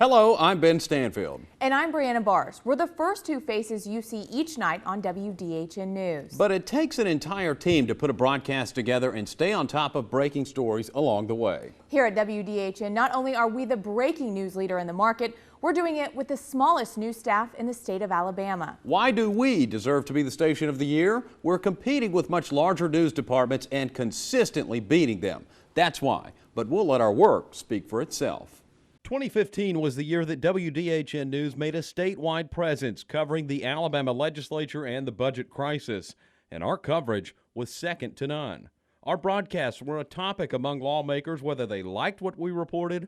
Hello, I'm Ben Stanfield. And I'm Brianna Bars. We're the first two faces you see each night on WDHN News. But it takes an entire team to put a broadcast together and stay on top of breaking stories along the way. Here at WDHN, not only are we the breaking news leader in the market, we're doing it with the smallest news staff in the state of Alabama. Why do we deserve to be the station of the year? We're competing with much larger news departments and consistently beating them. That's why. But we'll let our work speak for itself. 2015 was the year that WDHN News made a statewide presence covering the Alabama legislature and the budget crisis, and our coverage was second to none. Our broadcasts were a topic among lawmakers whether they liked what we reported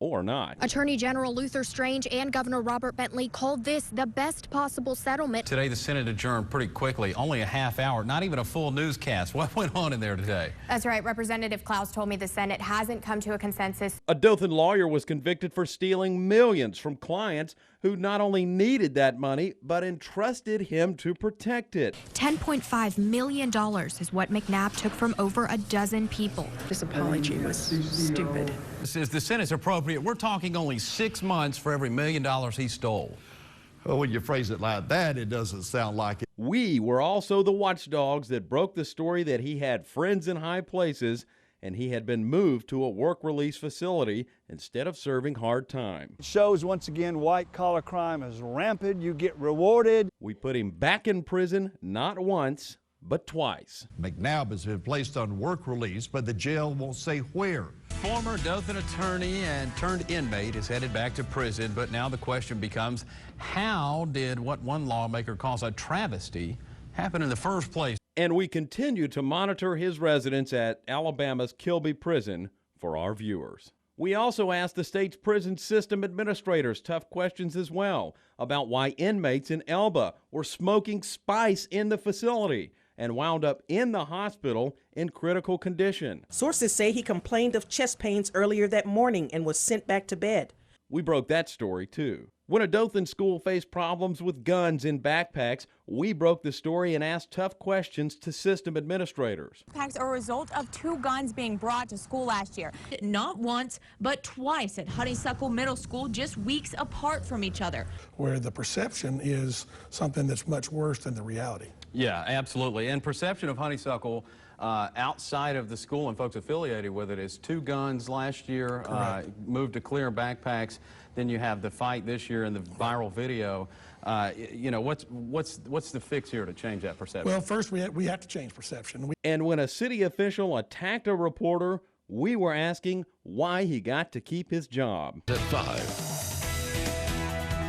or not. Attorney General Luther Strange and Governor Robert Bentley called this the best possible settlement. Today, the Senate adjourned pretty quickly, only a half hour, not even a full newscast. What went on in there today? That's right. Representative Klaus told me the Senate hasn't come to a consensus. A Dothan lawyer was convicted for stealing millions from clients who not only needed that money, but entrusted him to protect it. $10.5 million is what McNabb took from over a dozen people. This apology was stupid. Says the Senate's appropriate. We're talking only 6 months for every $1 million he stole. Well, when you phrase it like that, it doesn't sound like it. We were also the watchdogs that broke the story that he had friends in high places and he had been moved to a work release facility instead of serving hard time. It shows once again white-collar crime is rampant. You get rewarded. We put him back in prison not once, but twice. McNabb has been placed on work release, but the jail won't say where. Former Dothan attorney and turned inmate is headed back to prison, but now the question becomes, how did what one lawmaker calls a travesty happen in the first place? And we continue to monitor his residence at Alabama's Kilby Prison for our viewers. We also asked the state's prison system administrators tough questions as well about why inmates in Elba were smoking spice in the facility and wound up in the hospital in critical condition. Sources say he complained of chest pains earlier that morning and was sent back to bed. We broke that story too. When a Dothan school faced problems with guns in backpacks, we broke the story and asked tough questions to system administrators. Backpacks are a result of 2 guns being brought to school last year. Not once, but twice at Honeysuckle Middle School, just weeks apart from each other. Where the perception is something that's much worse than the reality. Yeah, absolutely. And perception of Honeysuckle outside of the school and folks affiliated with it is 2 guns last year, moved to clear backpacks. Then you have the fight this year and the viral video. You know, what's the fix here to change that perception? Well, first we have to change perception. And when a city official attacked a reporter, we were asking why he got to keep his job. At 5.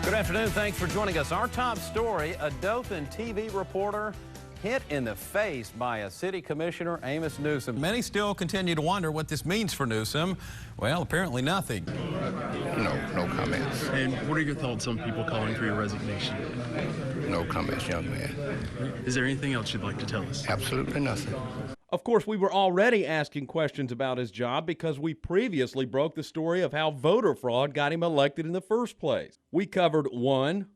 Good afternoon. Thanks for joining us. Our top story, a Dothan TV reporter hit in the face by a city commissioner, Amos Newsom. Many still continue to wonder what this means for Newsom. Well, apparently nothing. No comments. And what are your thoughts on people calling for your resignation? No comments, young man. Is there anything else you'd like to tell us? Absolutely nothing. Of course, we were already asking questions about his job because we previously broke the story of how voter fraud got him elected in the first place. We covered 1,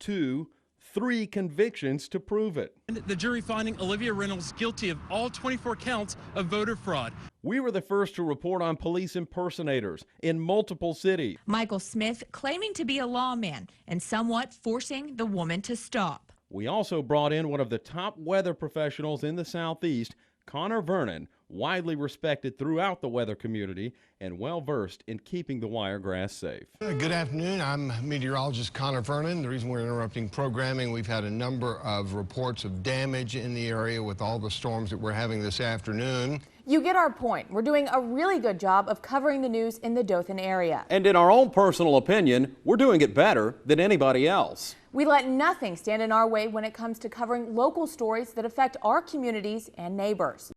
2, 3 convictions to prove it. The jury finding Olivia Reynolds guilty of all 24 counts of voter fraud. We were the first to report on police impersonators in multiple cities. Michael Smith claiming to be a lawman and somewhat forcing the woman to stop. We also brought in one of the top weather professionals in the Southeast, Connor Vernon, widely respected throughout the weather community and well-versed in keeping the wiregrass safe. Good afternoon. I'm meteorologist Connor Vernon. The reason we're interrupting programming, we've had a number of reports of damage in the area with all the storms that we're having this afternoon. You get our point. We're doing a really good job of covering the news in the Dothan area. And in our own personal opinion, we're doing it better than anybody else. We let nothing stand in our way when it comes to covering local stories that affect our communities and neighbors.